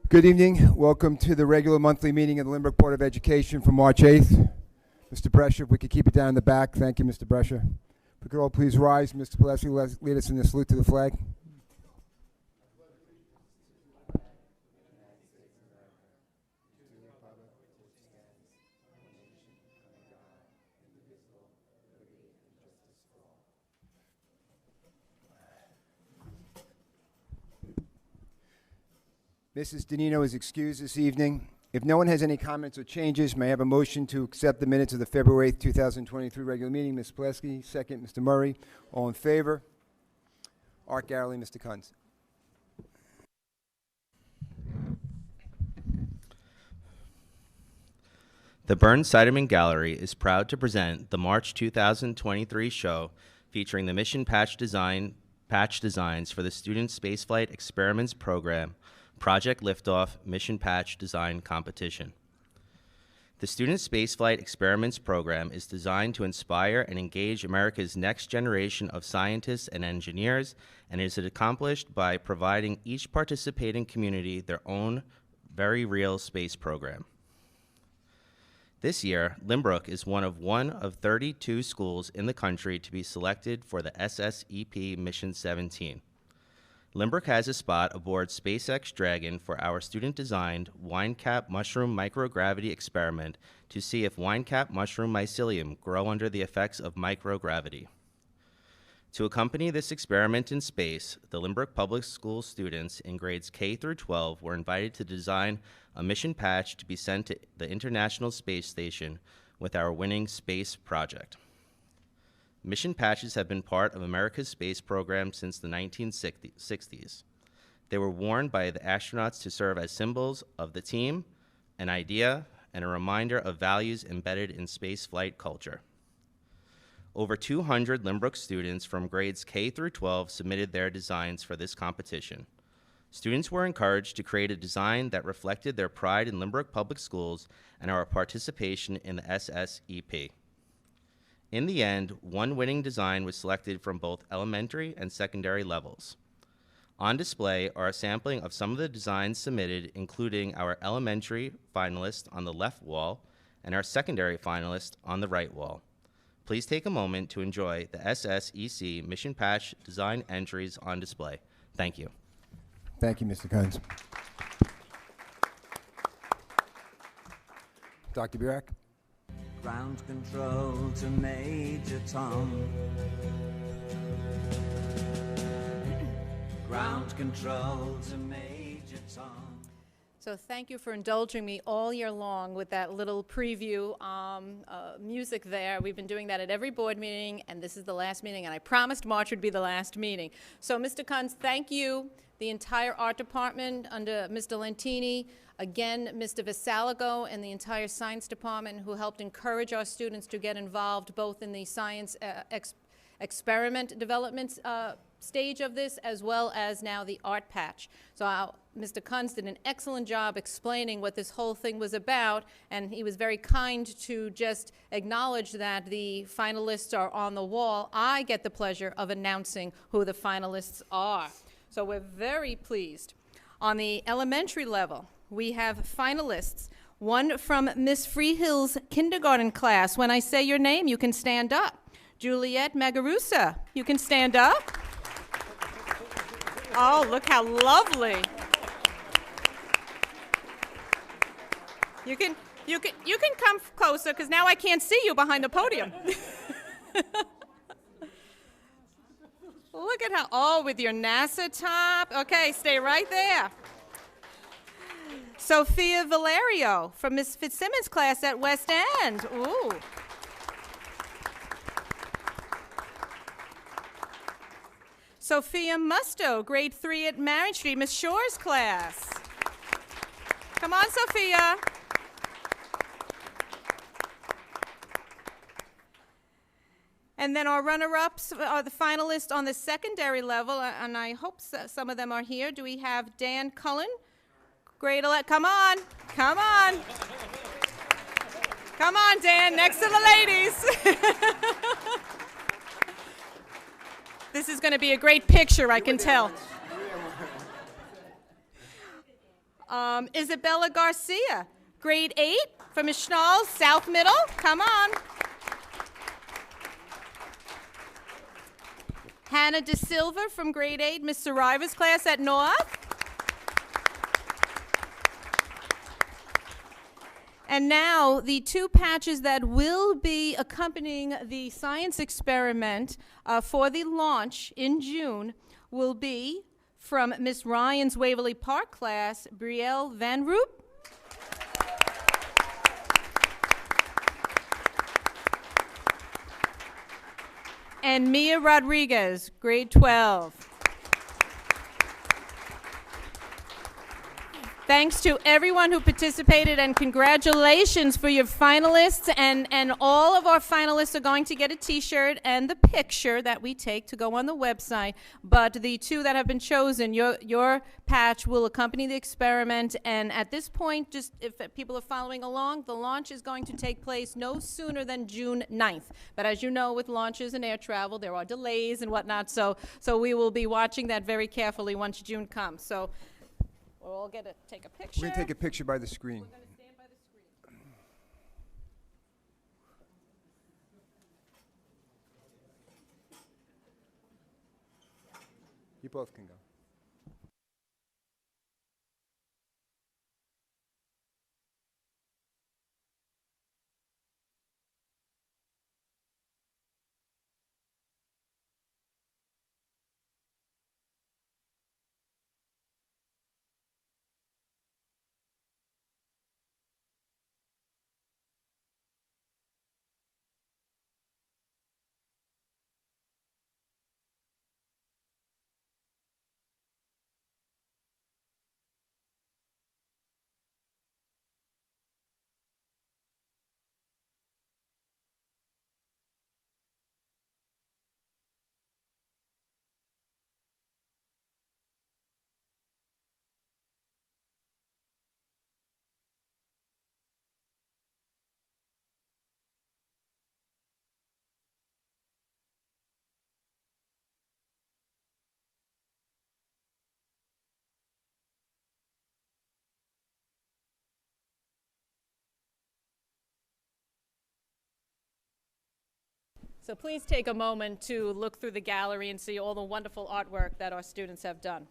Good evening. Welcome to the regular monthly meeting of the Lynbrook Board of Education for March 8th. Mr. Brescia, if we could keep it down in the back. Thank you, Mr. Brescia. If we could all please rise. Mr. Pileski, lead us in the salute to the flag. Mrs. Danino is excused this evening. If no one has any comments or changes, may I have a motion to accept the minutes of the February 8th, 2023 regular meeting? Ms. Pileski, second. Mr. Murray, all in favor? Art Garley, Mr. Kunz. The Byrne-Seiderman Gallery is proud to present the March 2023 show featuring the mission patch designs for the Student Spaceflight Experiments Program Project Liftoff Mission Patch Design Competition. The Student Spaceflight Experiments Program is designed to inspire and engage America's next generation of scientists and engineers, and is accomplished by providing each participating community their own very real space program. This year, Lynbrook is one of 32 schools in the country to be selected for the SSEP Mission 17. Lynbrook has a spot aboard SpaceX Dragon for our student-designed wine-cap mushroom microgravity experiment to see if wine-cap mushroom mycelium grow under the effects of microgravity. To accompany this experiment in space, the Lynbrook Public School students in grades K through 12 were invited to design a mission patch to be sent to the International Space Station with our winning space project. Mission patches have been part of America's space program since the 1960s. They were worn by the astronauts to serve as symbols of the team, an idea, and a reminder of values embedded in space flight culture. Over 200 Lynbrook students from grades K through 12 submitted their designs for this competition. Students were encouraged to create a design that reflected their pride in Lynbrook Public Schools and our participation in the SSEP. In the end, one winning design was selected from both elementary and secondary levels. On display are a sampling of some of the designs submitted, including our elementary finalist on the left wall and our secondary finalist on the right wall. Please take a moment to enjoy the SSEC Mission Patch design entries on display. Thank you. Thank you, Mr. Kunz. Dr. Burak. Ground control to Major Tom. Ground control to Major Tom. So thank you for indulging me all year long with that little preview music there. We've been doing that at every board meeting, and this is the last meeting, and I promised March would be the last meeting. So Mr. Kunz, thank you, the entire art department under Mr. Lentini, again, Mr. Vasaligo, and the entire science department who helped encourage our students to get involved both in the science experiment development stage of this, as well as now the art patch. So Mr. Kunz did an excellent job explaining what this whole thing was about, and he was very kind to just acknowledge that the finalists are on the wall. I get the pleasure of announcing who the finalists are. So we're very pleased. On the elementary level, we have finalists. One from Miss Freehill's kindergarten class. When I say your name, you can stand up. Juliet Magarusa, you can stand up. Oh, look how lovely. You can come closer, because now I can't see you behind the podium. Look at how, oh, with your NASA top. Okay, stay right there. Sophia Valerio from Miss Fitzsimmons' class at West End. Ooh. Sophia Musto, grade 3 at Marion Street, Miss Shore's class. Come on, Sophia. And then our runner-ups are the finalists on the secondary level, and I hope some of them are here. Do we have Dan Cullen? Grade 11. Come on. Come on. Come on, Dan, next to the ladies. This is going to be a great picture, I can tell. Isabella Garcia, grade 8, from Ms. Schnall's South Middle. Come on. Hannah De Silva from grade 8, Ms. Sariva's class at North. And now, the two patches that will be accompanying the science experiment for the launch in June will be from Miss Ryan's Waverly Park class, Brielle Van Roop. And Mia Rodriguez, grade 12. Thanks to everyone who participated, and congratulations for your finalists. And all of our finalists are going to get a T-shirt and the picture that we take to go on the website. But the two that have been chosen, your patch will accompany the experiment. And at this point, just if people are following along, the launch is going to take place no sooner than June 9th. But as you know, with launches and air travel, there are delays and whatnot. So we will be watching that very carefully once June comes. So we'll all take a picture. We're going to take a picture by the screen. We're going to stand by the screen. You both can go. So please take a moment to look through the gallery and see all the wonderful artwork that our students have done.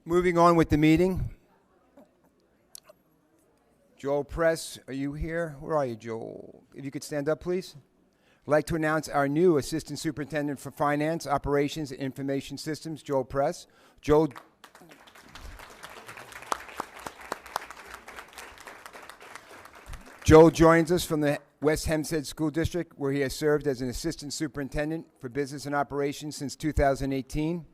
Moving on with the meeting. Joel Press, are you here? Where are you, Joel? If you could stand up, please. I'd like to announce our new Assistant Superintendent for Finance, Operations, and Information Systems, Joel Press. Joel joins us from the West Hempstead School District, where he has served as an Assistant Superintendent for Business and Operations since 2018.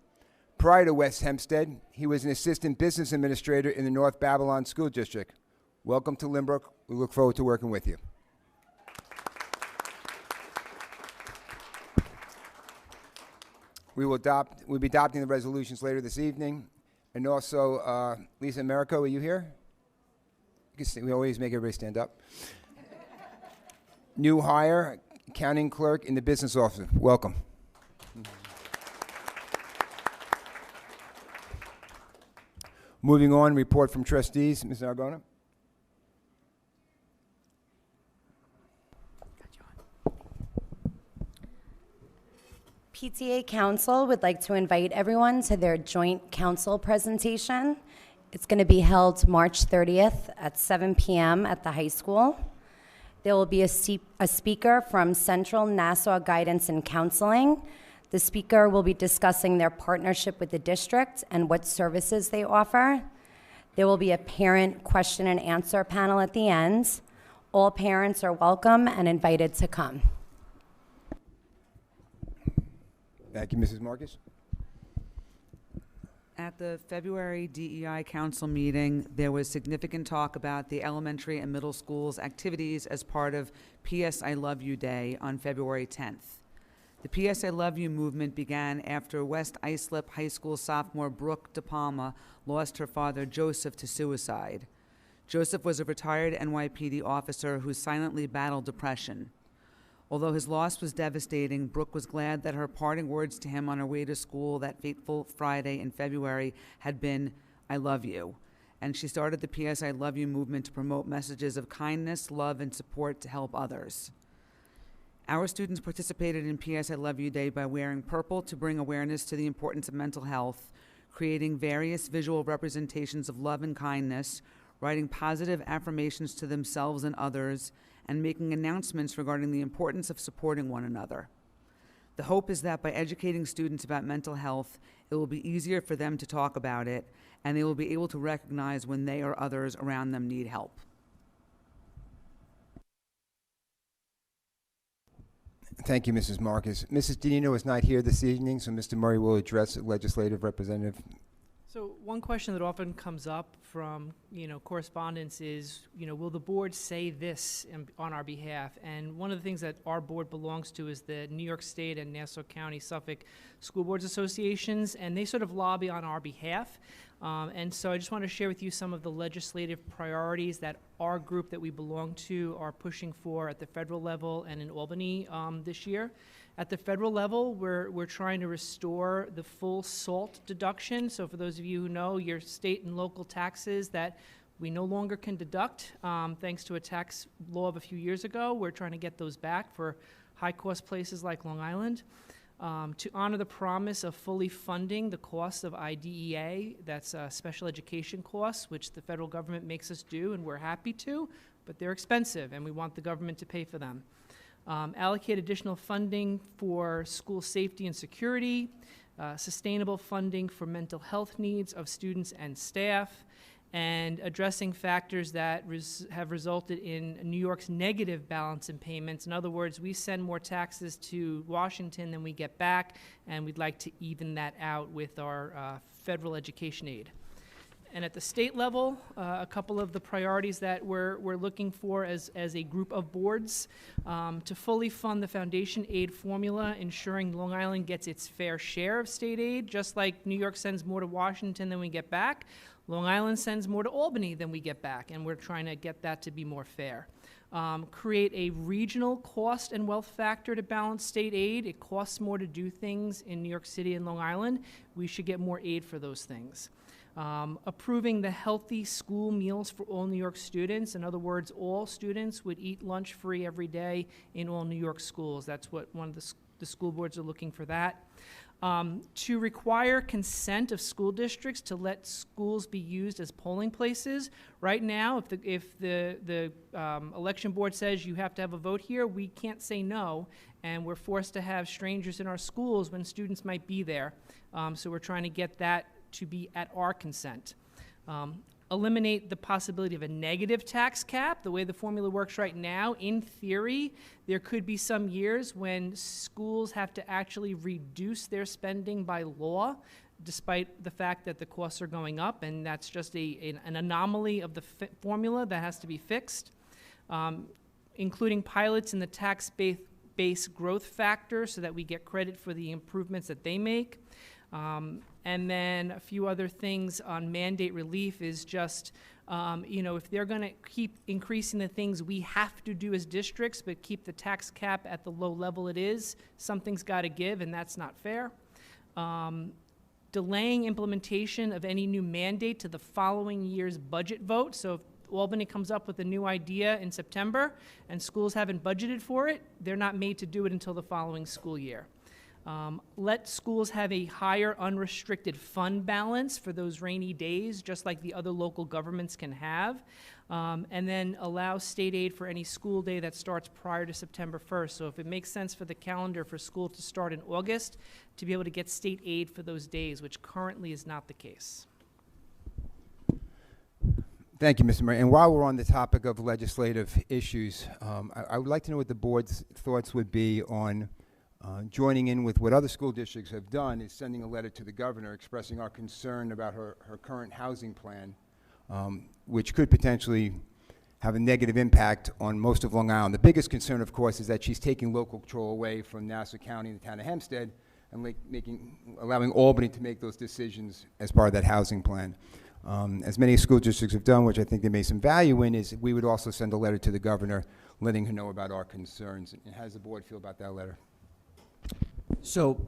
Prior to West Hempstead, he was an Assistant Business Administrator in the North Babylon School District. Welcome to Lynbrook. We look forward to working with you. We'll be adopting the resolutions later this evening. And also, Lisa Americo, are you here? We always make everybody stand up. New hire, accounting clerk in the business office. Welcome. Moving on, report from trustees. Ms. Narbona. PTA Council would like to invite everyone to their joint council presentation. It's going to be held March 30th at 7 p.m. at the high school. There will be a speaker from Central Nassau Guidance and Counseling. The speaker will be discussing their partnership with the district and what services they offer. There will be a parent question and answer panel at the end. All parents are welcome and invited to come. Thank you, Mrs. Marcus. At the February DEI Council meeting, there was significant talk about the elementary and middle schools' activities as part of PS I Love You Day on February 10th. The PS I Love You movement began after West Islip High School sophomore Brooke DePalma lost her father Joseph to suicide. Joseph was a retired NYPD officer who silently battled depression. Although his loss was devastating, Brooke was glad that her parting words to him on her way to school that fateful Friday in February had been, "I love you." And she started the PS I Love You movement to promote messages of kindness, love, and support to help others. Our students participated in PS I Love You Day by wearing purple to bring awareness to the importance of mental health, creating various visual representations of love and kindness, writing positive affirmations to themselves and others, and making announcements regarding the importance of supporting one another. The hope is that by educating students about mental health, it will be easier for them to talk about it, and they will be able to recognize when they or others around them need help. Thank you, Mrs. Marcus. Mrs. Dino is not here this evening, so Mr. Murray will address the legislative representative. So one question that often comes up from, correspondence is, will the board say this on our behalf? And one of the things that our board belongs to is the New York State and Nassau County Suffolk School Boards Associations, and they sort of lobby on our behalf. And so I just want to share with you some of the legislative priorities that our group that we belong to are pushing for at the federal level and in Albany this year. At the federal level, we're trying to restore the full SALT deduction. So for those of you who know, your state and local taxes that we no longer can deduct, thanks to a tax law of a few years ago, we're trying to get those back for high-cost places like Long Island. To honor the promise of fully funding the cost of IDEA, that's special education costs, which the federal government makes us do, and we're happy to, but they're expensive, and we want the government to pay for them. Allocate additional funding for school safety and security, sustainable funding for mental health needs of students and staff, and addressing factors that have resulted in New York's negative balance in payments. In other words, we send more taxes to Washington than we get back, and we'd like to even that out with our federal education aid. And at the state level, a couple of the priorities that we're looking for as a group of boards, to fully fund the foundation aid formula, ensuring Long Island gets its fair share of state aid, just like New York sends more to Washington than we get back. Long Island sends more to Albany than we get back, and we're trying to get that to be more fair. Create a regional cost and wealth factor to balance state aid. It costs more to do things in New York City and Long Island. We should get more aid for those things. Approving the healthy school meals for all New York students. In other words, all students would eat lunch free every day in all New York schools. That's what one of the school boards are looking for that. To require consent of school districts to let schools be used as polling places. Right now, if the election board says you have to have a vote here, we can't say no, and we're forced to have strangers in our schools when students might be there. So we're trying to get that to be at our consent. Eliminate the possibility of a negative tax cap. The way the formula works right now, in theory, there could be some years when schools have to actually reduce their spending by law, despite the fact that the costs are going up, and that's just an anomaly of the formula that has to be fixed. Including pilots in the tax-based growth factor so that we get credit for the improvements that they make. And then a few other things on mandate relief is just, if they're going to keep increasing the things we have to do as districts, but keep the tax cap at the low level it is, something's got to give, and that's not fair. Delaying implementation of any new mandate to the following year's budget vote. So if Albany comes up with a new idea in September and schools haven't budgeted for it, they're not made to do it until the following school year. Let schools have a higher unrestricted fund balance for those rainy days, just like the other local governments can have. And then allow state aid for any school day that starts prior to September 1st. So if it makes sense for the calendar for school to start in August, to be able to get state aid for those days, which currently is not the case. Thank you, Mr. Murray. And while we're on the topic of legislative issues, I would like to know what the board's thoughts would be on joining in with what other school districts have done, is sending a letter to the governor expressing our concern about her current housing plan, which could potentially have a negative impact on most of Long Island. The biggest concern, of course, is that she's taking local control away from Nassau County and the town of Hempstead and allowing Albany to make those decisions as part of that housing plan. As many school districts have done, which I think they made some value in, is we would also send a letter to the governor letting her know about our concerns. And how does the board feel about that letter? So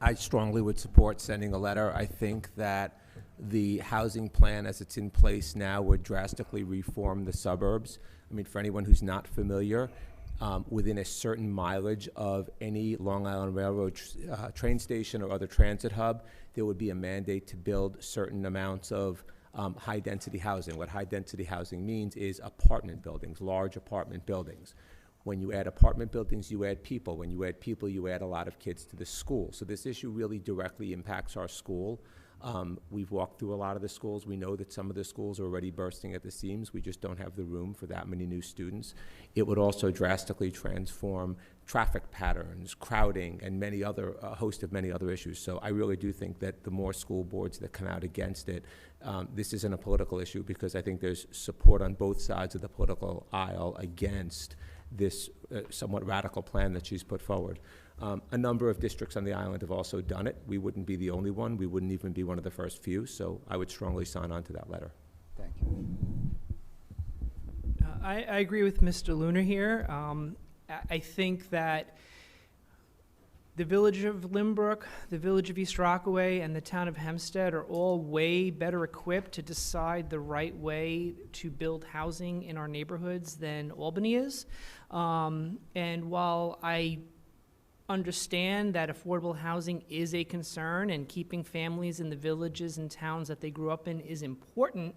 I strongly would support sending a letter. I think that the housing plan as it's in place now would drastically reform the suburbs. I mean, for anyone who's not familiar, within a certain mileage of any Long Island Railroad train station or other transit hub, there would be a mandate to build certain amounts of high-density housing. What high-density housing means is apartment buildings, large apartment buildings. When you add apartment buildings, you add people. When you add people, you add a lot of kids to the school. So this issue really directly impacts our school. We've walked through a lot of the schools. We know that some of the schools are already bursting at the seams. We just don't have the room for that many new students. It would also drastically transform traffic patterns, crowding, and a host of many other issues. So I really do think that the more school boards that come out against it, this isn't a political issue, because I think there's support on both sides of the political aisle against this somewhat radical plan that she's put forward. A number of districts on the island have also done it. We wouldn't be the only one. We wouldn't even be one of the first few. So I would strongly sign on to that letter. Thank you. I agree with Mr. Lunar here. I think that the village of Lynbrook, the village of East Rockaway, and the town of Hempstead are all way better equipped to decide the right way to build housing in our neighborhoods than Albany is. And while I understand that affordable housing is a concern and keeping families in the villages and towns that they grew up in is important,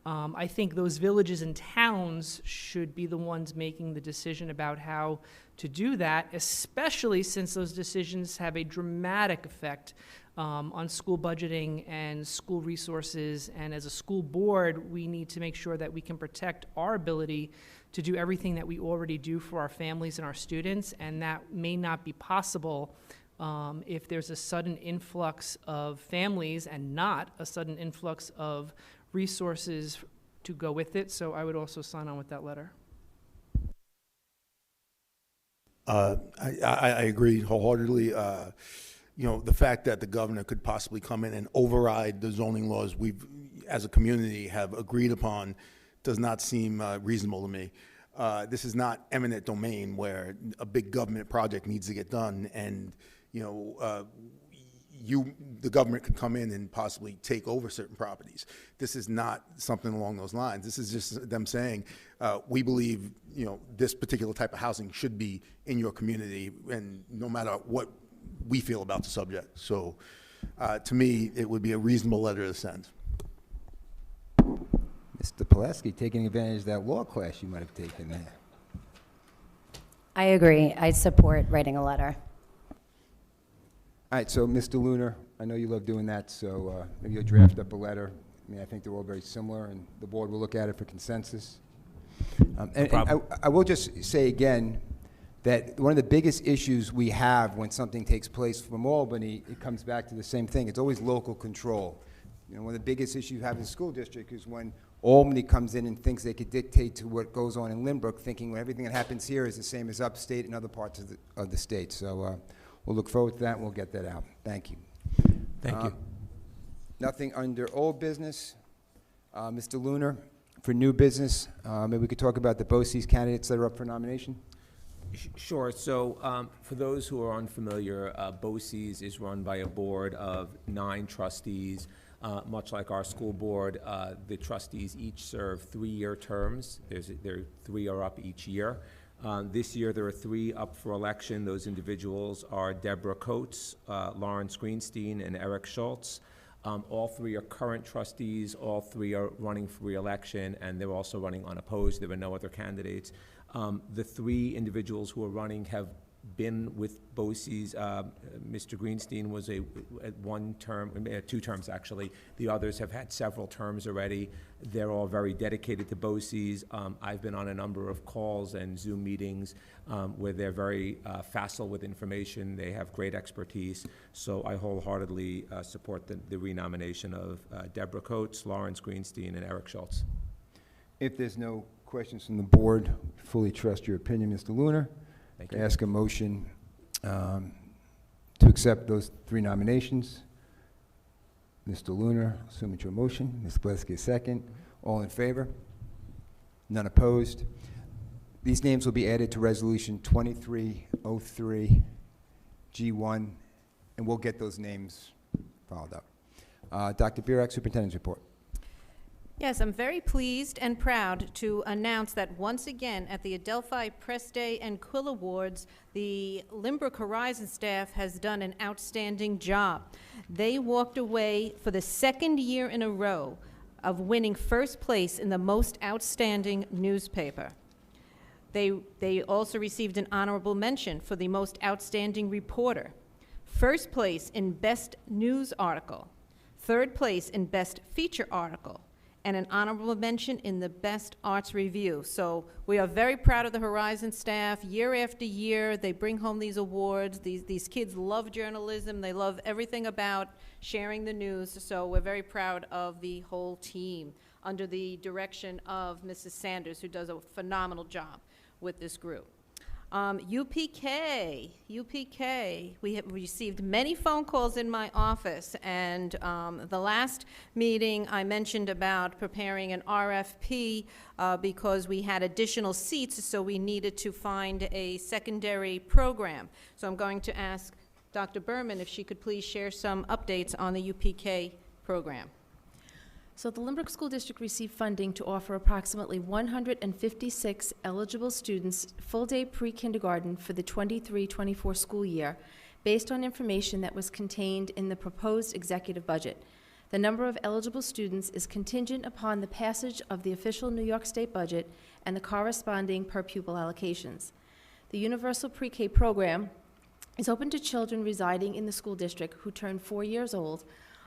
I think those villages and towns should be the ones making the decision about how to do that, especially since those decisions have a dramatic effect on school budgeting and school resources. And as a school board, we need to make sure that we can protect our ability to do everything that we already do for our families and our students, and that may not be possible if there's a sudden influx of families and not a sudden influx of resources to go with it. So I would also sign on with that letter. I agree wholeheartedly. The fact that the governor could possibly come in and override the zoning laws we've, as a community, have agreed upon does not seem reasonable to me. This is not eminent domain where a big government project needs to get done, and the government could come in and possibly take over certain properties. This is not something along those lines. This is just them saying, we believe, this particular type of housing should be in your community, and no matter what we feel about the subject. So to me, it would be a reasonable letter to send. Mr. Pulaski, taking advantage of that law class you might have taken there. I agree. I support writing a letter. All right, so Mr. Lunar, I know you love doing that, so maybe you'll draft up a letter. I mean, I think they're all very similar, and the board will look at it for consensus. And I will just say again that one of the biggest issues we have when something takes place from Albany, it comes back to the same thing. It's always local control. One of the biggest issues you have in the school district is when Albany comes in and thinks they could dictate to what goes on in Lynbrook, thinking everything that happens here is the same as upstate and other parts of the state. So we'll look forward to that, and we'll get that out. Thank you. Thank you. Nothing under old business. Mr. Lunar, for new business, maybe we could talk about the BOCES candidates that are up for nomination. Sure. So for those who are unfamiliar, BOCES is run by a board of 9 trustees. Much like our school board, the trustees each serve 3-year terms. 3 are up each year. This year, there are 3 up for election. Those individuals are Deborah Coates, Lawrence Greenstein, and Eric Schultz. All 3 are current trustees. All 3 are running for re-election, and they're also running unopposed. There are no other candidates. The 3 individuals who are running have been with BOCES. Mr. Greenstein was at 1 term, 2 terms actually. The others have had several terms already. They're all very dedicated to BOCES. I've been on a number of calls and Zoom meetings where they're very facile with information. They have great expertise. So I wholeheartedly support the renomination of Deborah Coates, Lawrence Greenstein, and Eric Schultz. If there's no questions from the board, fully trust your opinion, Mr. Lunar. Thank I you. ask a motion to accept those 3 nominations. Mr. Lunar, assuming your motion. Ms. Plesky, a second. All in favor? None opposed? These names will be added to Resolution 2303 G1, and we'll get those names followed up. Dr. Burek, Superintendent's report. Yes, I'm very pleased and proud to announce that once again at the Adelphi Press Day and Quill Awards, the Lynbrook Horizon staff has done an outstanding job. They walked away for the 2nd year in a row of winning first place in the most outstanding newspaper. They also received an honorable mention for the most outstanding reporter, first place in best news article, 3rd place in best feature article, and an honorable mention in the Best Arts Review. So we are very proud of the Horizon staff. Year after year, they bring home these awards. These kids love journalism. They love everything about sharing the news. So we're very proud of the whole team under the direction of Mrs. Sanders, who does a phenomenal job with this group. UPK, we have received many phone calls in my office, and the last meeting I mentioned about preparing an RFP because we had additional seats, so we needed to find a secondary program. So I'm going to ask Dr. Berman if she could please share some updates on the UPK program. So the Lynbrook School District received funding to offer approximately 156 eligible students full-day pre-kindergarten for the 23-24 school year, based on information that was contained in the proposed executive budget. The number of eligible students is contingent upon the passage of the official New York State budget and the corresponding per-pupil allocations. The Universal Pre-K program is open to children residing in the school district who turn 4 years old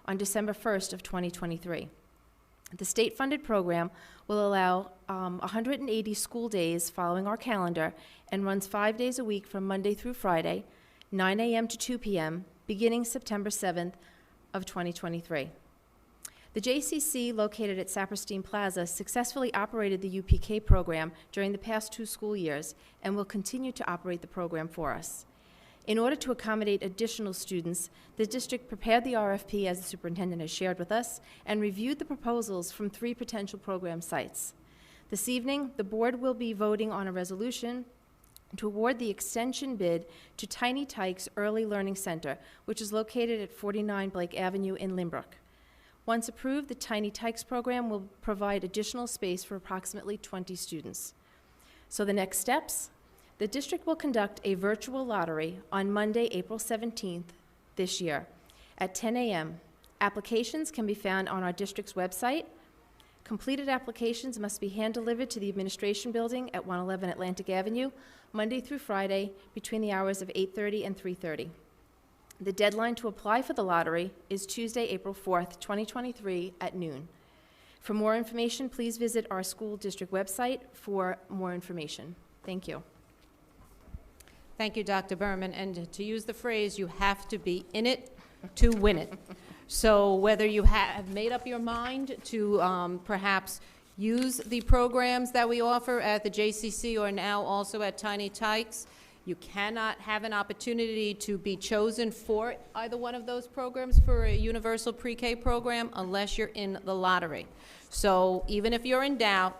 on December 1st of 2023. The state-funded program will allow 180 school days following our calendar and runs 5 days a week from Monday through Friday, 9 a.m. to 2 p.m., beginning September 7th of 2023. The JCC, located at Saperstein Plaza, successfully operated the UPK program during the past 2 school years and will continue to operate the program for us. In order to accommodate additional students, the district prepared the RFP, as the superintendent has shared with us, and reviewed the proposals from 3 potential program sites. This evening, the board will be voting on a resolution to award the extension bid to Tiny Tykes Early Learning Center, which is located at 49 Blake Avenue in Lynbrook. Once approved, the Tiny Tykes program will provide additional space for approximately 20 students. So the next steps: the district will conduct a virtual lottery on Monday, April 17th this year at 10 a.m. Applications can be found on our district's website. Completed applications must be hand-delivered to the administration building at 111 Atlantic Avenue, Monday through Friday, between the hours of 8:30 and 3:30. The deadline to apply for the lottery is Tuesday, April 4th, 2023 at noon. For more information, please visit our school district website for more information. Thank you. Thank you, Dr. Berman. And to use the phrase, you have to be in it to win it. So whether you have made up your mind to perhaps use the programs that we offer at the JCC or now also at Tiny Tykes, you cannot have an opportunity to be chosen for either one of those programs for a universal pre-K program unless you're in the lottery. So even if you're in doubt,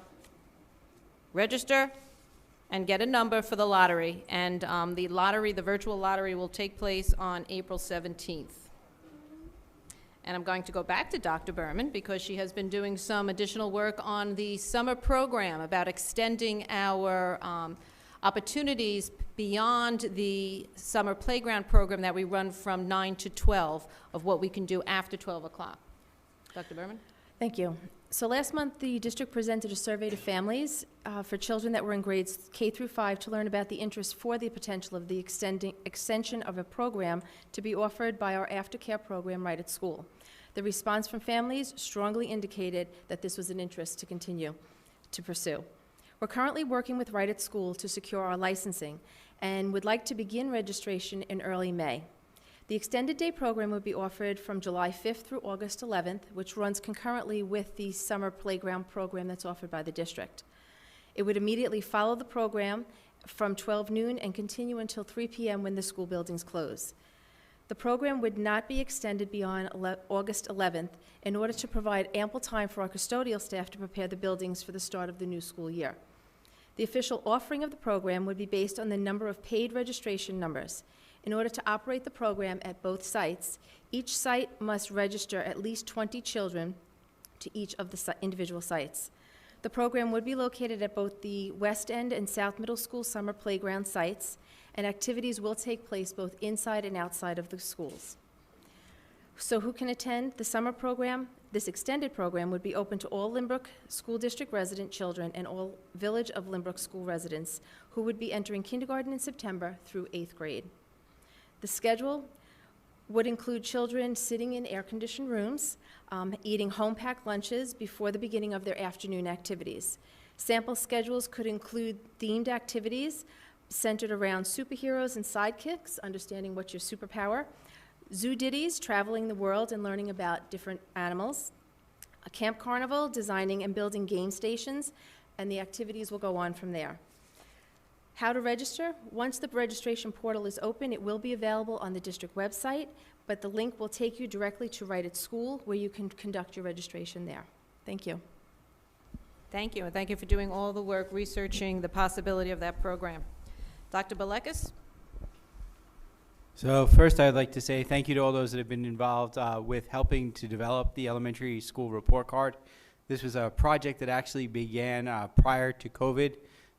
register and get a number for the lottery. And the virtual lottery will take place on April 17th. And I'm going to go back to Dr. Berman because she has been doing some additional work on the summer program about extending our opportunities beyond the summer playground program that we run from 9 to 12 of what we can do after 12 o'clock. Dr. Berman? Thank you. So last month, the district presented a survey to families for children that were in grades K through 5 to learn about the interest for the potential of the extension of a program to be offered by our aftercare program right at school. The response from families strongly indicated that this was an interest to continue to pursue. We're currently working with Right at School to secure our licensing and would like to begin registration in early May. The extended day program would be offered from July 5th through August 11th, which runs concurrently with the summer playground program that's offered by the district. It would immediately follow the program from 12 noon and continue until 3 p.m. when the school buildings close. The program would not be extended beyond August 11th in order to provide ample time for our custodial staff to prepare the buildings for the start of the new school year. The official offering of the program would be based on the number of paid registration numbers. In order to operate the program at both sites, each site must register at least 20 children to each of the individual sites. The program would be located at both the West End and South Middle School summer playground sites, and activities will take place both inside and outside of the schools. So who can attend the summer program? This extended program would be open to all Lynbrook School District resident children and all Village of Lynbrook school residents who would be entering kindergarten in September through 8th grade. The schedule would include children sitting in air-conditioned rooms, eating home-packed lunches before the beginning of their afternoon activities. Sample schedules could include themed activities centered around superheroes and sidekicks, understanding what's your superpower, zoo ditties, traveling the world and learning about different animals, a camp carnival, designing and building game stations, and the activities will go on from there. How to register? Once the registration portal is open, it will be available on the district website, but the link will take you directly to Right at School, where you can conduct your registration there. Thank you. Thank you, and thank you for doing all the work researching the possibility of that program. Dr. Balekis? So first, I'd like to say thank you to all those that have been involved with helping to develop the elementary school report card. This was a project that actually began prior to COVID.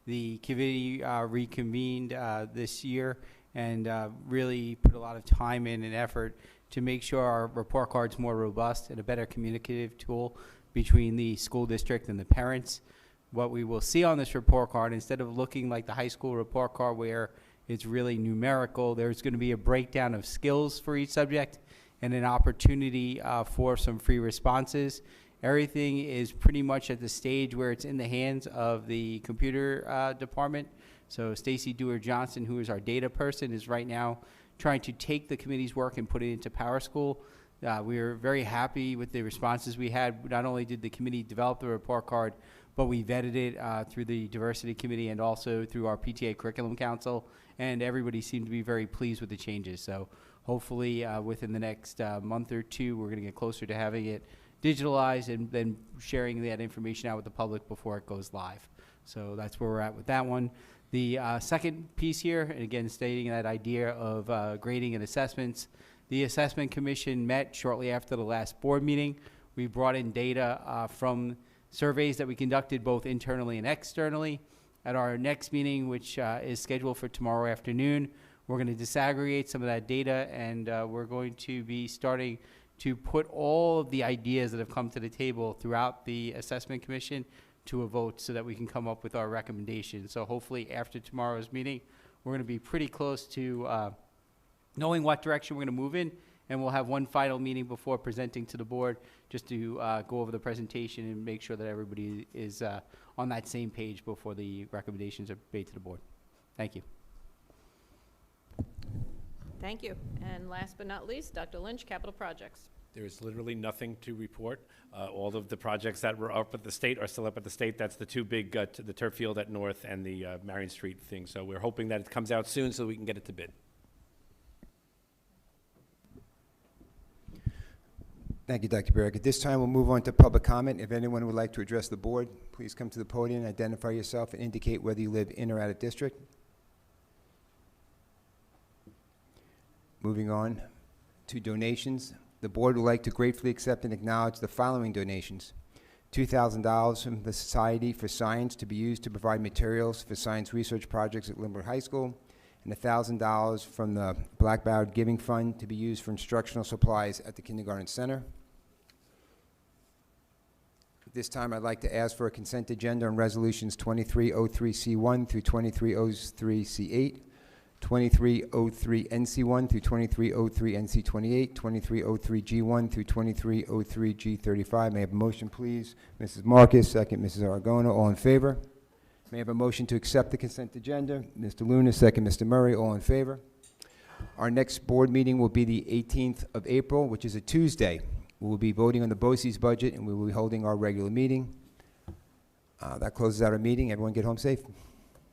The committee reconvened this year and really put a lot of time in and effort to make sure our report card's more robust and a better communicative tool between the school district and the parents. What we will see on this report card, instead of looking like the high school report card where it's really numerical, there's going to be a breakdown of skills for each subject and an opportunity for some free responses. Everything is pretty much at the stage where it's in the hands of the computer department. So Stacy Dewar-Johnson, who is our data person, is right now trying to take the committee's work and put it into PowerSchool. We are very happy with the responses we had. Not only did the committee develop the report card, but we vetted it through the diversity committee and also through our PTA curriculum council, and everybody seemed to be very pleased with the changes. So hopefully within the next month or two, we're going to get closer to having it digitalized and then sharing that information out with the public before it goes live. So that's where we're at with that one. The second piece here, and again stating that idea of grading and assessments, the assessment commission met shortly after the last board meeting. We brought in data from surveys that we conducted both internally and externally. At our next meeting, which is scheduled for tomorrow afternoon, we're going to disaggregate some of that data, and we're going to be starting to put all of the ideas that have come to the table throughout the assessment commission to a vote so that we can come up with our recommendations. So hopefully after tomorrow's meeting, we're going to be pretty close to knowing what direction we're going to move in, and we'll have one final meeting before presenting to the board just to go over the presentation and make sure that everybody is on that same page before the recommendations are made to the board. Thank you. Thank you. And last but not least, Dr. Lynch, Capital Projects. There is literally nothing to report. All of the projects that were up at the state are still up at the state. That's the two big, the turf field at North and the Marion Street thing. So we're hoping that it comes out soon so we can get it to bid. Thank you, Dr. Barrick. At this time, we'll move on to public comment. If anyone would like to address the board, please come to the podium, identify yourself, and indicate whether you live in or out of district. Moving on to donations. The board would like to gratefully accept and acknowledge the following donations. $2,000 from the Society for Science to be used to provide materials for science research projects at Lynbrook High School, and $1,000 from the Black Ballot Giving Fund to be used for instructional supplies at the Kindergarten Center. At this time, I'd like to ask for a consent agenda on resolutions 2303C1 through 2303C8, 2303NC1 through 2303NC28, 2303G1 through 2303G35. May I have a motion, please? Mrs. Marcus, second. Mrs. Argona, all in favor? May I have a motion to accept the consent agenda? Mr. Luna, second. Mr. Murray, all in favor? Our next board meeting will be the 18th of April, which is a Tuesday. We will be voting on the BOCES budget, and we will be holding our regular meeting. That closes out our meeting. Everyone get home safe.